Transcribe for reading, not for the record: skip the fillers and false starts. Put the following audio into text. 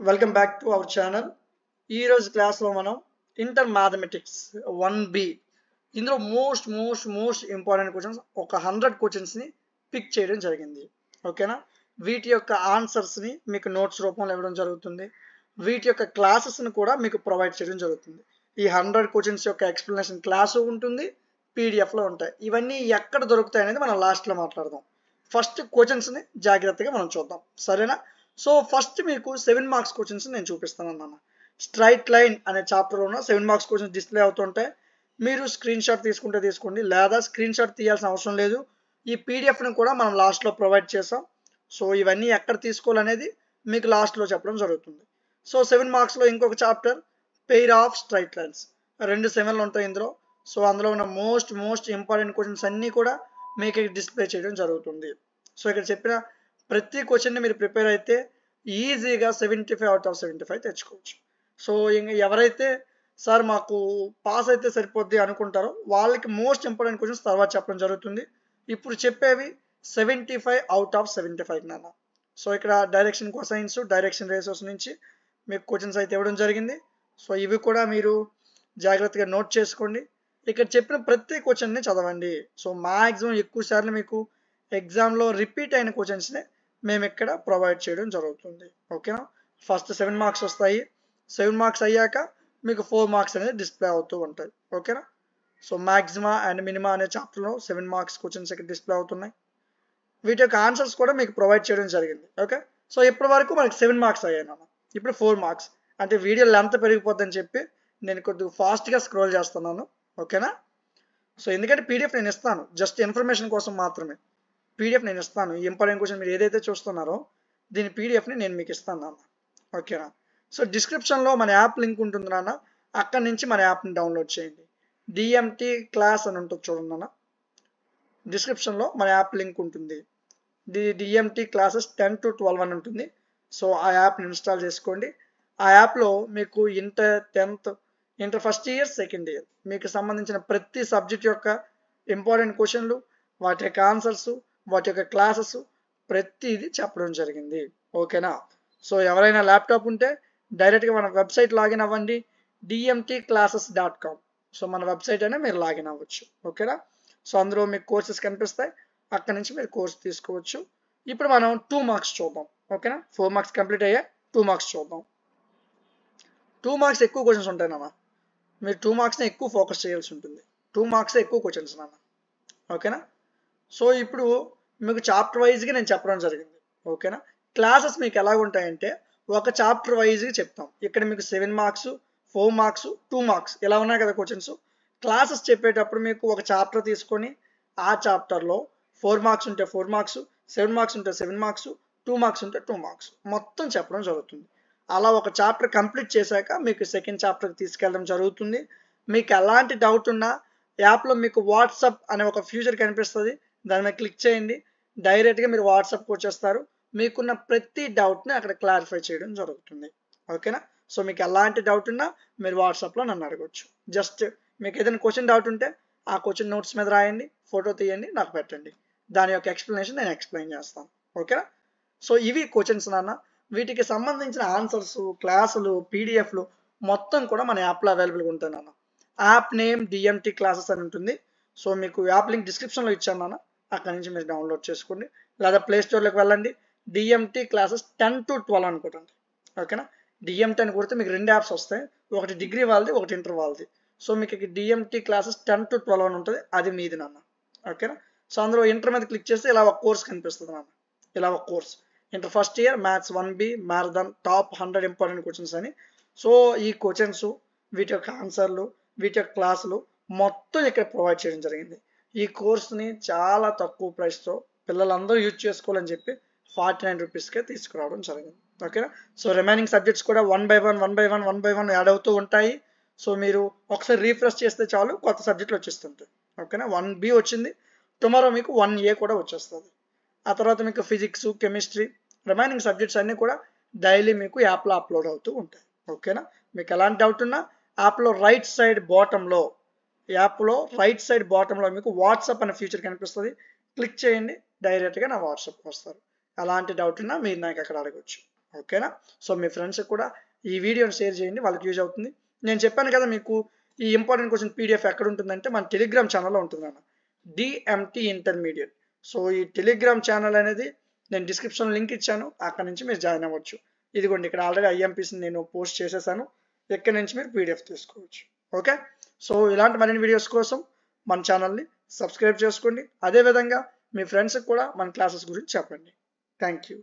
Welcome back to our channel. ఈరోజు క్లాస్లో మనం ఇంటర్ మ్యాథమెటిక్స్ 1B ఇందులో మోస్ట్ ఇంపార్టెంట్ క్వశ్చన్స్ ఒక 100 క్వశ్చన్స్ని పిక్ చేయడం జరిగింది. ఓకేనా, వీటి యొక్క ఆన్సర్స్ని మీకు నోట్స్ రూపంలో ఇవ్వడం జరుగుతుంది. వీటి యొక్క క్లాసెస్ని కూడా మీకు ప్రొవైడ్ చేయడం జరుగుతుంది. ఈ 100 క్వశ్చన్స్ యొక్క ఎక్స్ప్లెనేషన్ క్లాసు ఉంటుంది, పీడిఎఫ్లో ఉంటాయి. ఇవన్నీ ఎక్కడ దొరుకుతాయి అనేది మనం లాస్ట్లో మాట్లాడదాం. ఫస్ట్ క్వశ్చన్స్ని జాగ్రత్తగా మనం చూద్దాం, సరేనా? సో ఫస్ట్ మీకు 7 మార్క్స్ క్వశ్చన్స్ నేను చూపిస్తాను అన్న. స్ట్రైట్ లైన్ అనే చాప్టర్లో ఉన్న 7 మార్క్స్ క్వశ్చన్స్ డిస్ప్లే అవుతుంటాయి. మీరు స్క్రీన్ షాట్ తీసుకుంటే తీసుకోండి, లేదా స్క్రీన్ షాట్ తీయాల్సిన అవసరం లేదు. ఈ పీడిఎఫ్ని కూడా మనం లాస్ట్లో ప్రొవైడ్ చేసాం. సో ఇవన్నీ ఎక్కడ తీసుకోవాలనేది మీకు లాస్ట్లో చెప్పడం జరుగుతుంది. సో 7 మార్క్స్లో ఇంకొక chapter pair of straight lines, 2 7లు ఉంటాయి ఇందులో. సో అందులో ఉన్న మోస్ట్ ఇంపార్టెంట్ క్వశ్చన్స్ అన్నీ కూడా మీకు డిస్ప్లే చేయడం జరుగుతుంది. సో ఇక్కడ చెప్పిన ప్రతి క్వశ్చన్ని మీరు ప్రిపేర్ అయితే ఈజీగా 75 out of 75 తెచ్చుకోవచ్చు. సో ఎవరైతే సార్ మాకు పాస్ అయితే సరిపోద్ది అనుకుంటారో వాళ్ళకి మోస్ట్ ఇంపార్టెంట్ క్వశ్చన్స్ తర్వాత చెప్పడం జరుగుతుంది. ఇప్పుడు చెప్పేవి 75 out of 75 నాన్న. సో ఇక్కడ డైరెక్షన్ కొసైన్స్, డైరెక్షన్ రేషియోస్ నుంచి మీకు క్వశ్చన్స్ అయితే ఇవ్వడం జరిగింది. సో ఇవి కూడా మీరు జాగ్రత్తగా నోట్ చేసుకోండి. ఇక్కడ చెప్పిన ప్రతి క్వశ్చన్ని చదవండి. సో మ్యాక్సిమం ఎక్కువ సార్లు మీకు ఎగ్జామ్లో రిపీట్ అయిన క్వశ్చన్స్ని మేము ఇక్కడ ప్రొవైడ్ చేయడం జరుగుతుంది. ఓకేనా, ఫస్ట్ 7 మార్క్స్ వస్తాయి. 7 మార్క్స్ అయ్యాక మీకు 4 మార్క్స్ అనేది డిస్ప్లే అవుతూ ఉంటాయి. ఓకేనా, సో మ్యాక్సిమా అండ్ మినిమా అనే చాప్టర్లో 7 మార్క్స్ క్వశ్చన్స్ ఇక్కడ డిస్ప్లే అవుతున్నాయి. వీటి యొక్క ఆన్సర్స్ కూడా మీకు ప్రొవైడ్ చేయడం జరిగింది. ఓకే, సో ఇప్పటి వరకు మనకి 7 మార్క్స్ అయ్యాయి అన్న. ఇప్పుడు 4 మార్క్స్ అంటే వీడియో లెంత్ పెరిగిపోద్దని చెప్పి నేను కొద్దిగా ఫాస్ట్గా స్క్రోల్ చేస్తున్నాను. ఓకేనా, సో ఎందుకంటే పీడిఎఫ్ నేను ఇస్తాను, జస్ట్ ఇన్ఫర్మేషన్ కోసం మాత్రమే. పీడిఎఫ్ నేను ఇస్తాను. ఈ ఇంపార్టెంట్ క్వశ్చన్ మీరు ఏదైతే చూస్తున్నారో దీని పీడిఎఫ్ని నేను మీకు ఇస్తాను నాన్న. ఓకేనా, సో డిస్క్రిప్షన్లో మన యాప్ లింక్ ఉంటుంది నాన్న, అక్కడి నుంచి మన యాప్ని డౌన్లోడ్ చేయండి. డిఎంటీ క్లాస్ అని ఉంటుంది చూడండి నాన్న, డిస్క్రిప్షన్లో మన యాప్ లింక్ ఉంటుంది. డిఎంటీ క్లాసెస్ 10 to 12 అని ఉంటుంది. సో ఆ యాప్ని ఇన్స్టాల్ చేసుకోండి. ఆ యాప్లో మీకు inter 10th, inter first year, second year మీకు సంబంధించిన ప్రతి సబ్జెక్ట్ యొక్క ఇంపార్టెంట్ క్వశ్చన్లు, వాటి యొక్క ఆన్సర్స్, వాటి యొక్క క్లాసెస్ ప్రతిదీ చెప్పడం జరిగింది. ఓకేనా, సో ఎవరైనా ల్యాప్టాప్ ఉంటే డైరెక్ట్గా మన వెబ్సైట్ లాగిన్ అవ్వండి, dmtclasses.com. సో మన వెబ్సైట్ అయినా మీరు లాగిన్ అవ్వచ్చు. ఓకేనా, సో అందులో మీకు కోర్సెస్ కనిపిస్తాయి, అక్కడ నుంచి మీరు కోర్స్ తీసుకోవచ్చు. ఇప్పుడు మనం 2 మార్క్స్ చూద్దాం. ఓకేనా, 4 మార్క్స్ కంప్లీట్ అయ్యా, 2 మార్క్స్ చూద్దాం. 2 మార్క్స్ ఎక్కువ క్వశ్చన్స్ ఉంటాయి నాన్న, మీరు 2 మార్క్స్ని ఎక్కువ ఫోకస్ చేయాల్సి ఉంటుంది. 2 మార్క్స్ ఎక్కువ క్వశ్చన్స్ నాన్న. ఓకేనా, సో ఇప్పుడు మీకు చాప్టర్ వైజ్గా నేను చెప్పడం జరిగింది. ఓకేనా, క్లాసెస్ మీకు ఎలా ఉంటాయంటే ఒక చాప్టర్ వైజ్గా చెప్తాం. ఇక్కడ మీకు 7 మార్క్స్, 4 మార్క్స్, 2 మార్క్స్ ఇలా ఉన్నాయి కదా క్వశ్చన్స్. క్లాసెస్ చెప్పేటప్పుడు మీకు ఒక చాప్టర్ తీసుకొని ఆ చాప్టర్లో 4 మార్క్స్ ఉంటే 4 మార్క్స్, 7 మార్క్స్ ఉంటే 7 మార్క్స్, 2 మార్క్స్ ఉంటే 2 మార్క్స్ మొత్తం చెప్పడం జరుగుతుంది. అలా ఒక చాప్టర్ కంప్లీట్ చేశాక మీకు సెకండ్ చాప్టర్కి తీసుకెళ్ళడం జరుగుతుంది. మీకు ఎలాంటి డౌట్ ఉన్నా యాప్లో మీకు వాట్సాప్ అనే ఒక ఫ్యూచర్ కనిపిస్తుంది, దాని మీద క్లిక్ చేయండి, డైరెక్ట్గా మీరు వాట్సాప్కి వచ్చేస్తారు. మీకున్న ప్రతి డౌట్ని అక్కడ క్లారిఫై చేయడం జరుగుతుంది. ఓకేనా, సో మీకు ఎలాంటి డౌట్ ఉన్నా మీరు వాట్సాప్లో నన్ను అడగవచ్చు. జస్ట్ మీకు ఏదైనా క్వశ్చన్ డౌట్ ఉంటే ఆ క్వశ్చన్ నోట్స్ మీద రాయండి, ఫోటో తీయండి, నాకు పెట్టండి, దాని యొక్క ఎక్స్ప్లెనేషన్ నేను ఎక్స్ప్లెయిన్ చేస్తాను. ఓకేనా, సో ఇవి క్వశ్చన్స్ నాన్న. వీటికి సంబంధించిన ఆన్సర్స్, క్లాసులు, పీడిఎఫ్లు మొత్తం కూడా మన యాప్లో అవైలబుల్గా ఉంటాయి నాన్న. యాప్ నేమ్ డిఎంటీ క్లాసెస్ అని ఉంటుంది. సో మీకు యాప్ లింక్ డిస్క్రిప్షన్లో ఇచ్చాను నాన్న, అక్కడ నుంచి మీరు డౌన్లోడ్ చేసుకోండి, లేదా ప్లే స్టోర్లోకి వెళ్ళండి, డిఎంటీ క్లాసెస్ 10 to 12 అనుకోండి. ఓకేనా, డిఎంటీ అని కొడితే మీకు 2 యాప్స్ వస్తాయి, ఒకటి డిగ్రీ వాళ్ళది, ఒకటి ఇంటర్ వాళ్ళది. సో మీకు డిఎంటీ క్లాసెస్ 10 to 12 అని ఉంటుంది, అది మీది నాన్న. ఓకేనా, సో అందులో ఇంటర్ మీద క్లిక్ చేస్తే ఇలా ఒక కోర్స్ కనిపిస్తుంది నాన్న, ఇలా ఒక course inter first year maths 1B marathon top 100 important questions అని. సో ఈ క్వశ్చన్స్, వీటి యొక్క ఆన్సర్లు, వీటి యొక్క క్లాసులు మొత్తం ఇక్కడ ప్రొవైడ్ చేయడం జరిగింది. ఈ కోర్స్ని చాలా తక్కువ ప్రైస్తో పిల్లలందరూ యూజ్ చేసుకోవాలని చెప్పి 49 రూపీస్కే తీసుకురావడం జరిగింది. ఓకేనా, సో రిమైనింగ్ సబ్జెక్ట్స్ కూడా 1 by 1 యాడ్ అవుతూ ఉంటాయి. సో మీరు ఒకసారి రీఫ్రెష్ చేస్తే చాలు, కొత్త సబ్జెక్టులు వచ్చేస్తుంటాయి. ఓకేనా, 1B వచ్చింది, టుమారో మీకు 1A కూడా వచ్చేస్తుంది. ఆ తర్వాత మీకు ఫిజిక్స్, కెమిస్ట్రీ, రిమైనింగ్ సబ్జెక్ట్స్ అన్నీ కూడా డైలీ మీకు యాప్లో అప్లోడ్ అవుతూ ఉంటాయి. ఓకేనా, మీకు ఎలాంటి డౌట్ ఉన్నా యాప్లో రైట్ సైడ్ బాటంలో మీకు వాట్సాప్ అనే ఫీచర్ కనిపిస్తుంది, క్లిక్ చేయండి, డైరెక్ట్గా నా వాట్సాప్కి వస్తారు. అలాంటి డౌట్ ఉన్నా మీరు నాకు అక్కడ అడగవచ్చు. ఓకేనా? సో మీ ఫ్రెండ్స్కి కూడా ఈ వీడియోని షేర్ చేయండి, వాళ్ళకి యూజ్ అవుతుంది. నేను చెప్పాను కదా మీకు ఈ ఇంపార్టెంట్ క్వశ్చన్ పీడిఎఫ్ ఎక్కడ ఉంటుందంటే మన టెలిగ్రామ్ ఛానల్లో ఉంటుందన్న, డిఎంటీ ఇంటర్మీడియట్. సో ఈ టెలిగ్రామ్ ఛానల్ అనేది నేను డిస్క్రిప్షన్ లింక్ ఇచ్చాను, అక్కడ నుంచి మీరు జాయిన్ అవ్వచ్చు. ఇదిగోండి ఇక్కడ ఆల్రెడీ ఐఎంపీస్ని నేను పోస్ట్ చేసేసాను, ఎక్కడి నుంచి మీరు పీడిఎఫ్ తీసుకోవచ్చు. ఓకే, సో ఇలాంటి మరిన్ని వీడియోస్ కోసం మన ఛానల్ని సబ్స్క్రైబ్ చేసుకోండి. అదేవిధంగా మీ ఫ్రెండ్స్కి కూడా మన క్లాసెస్ గురించి చెప్పండి. Thank you.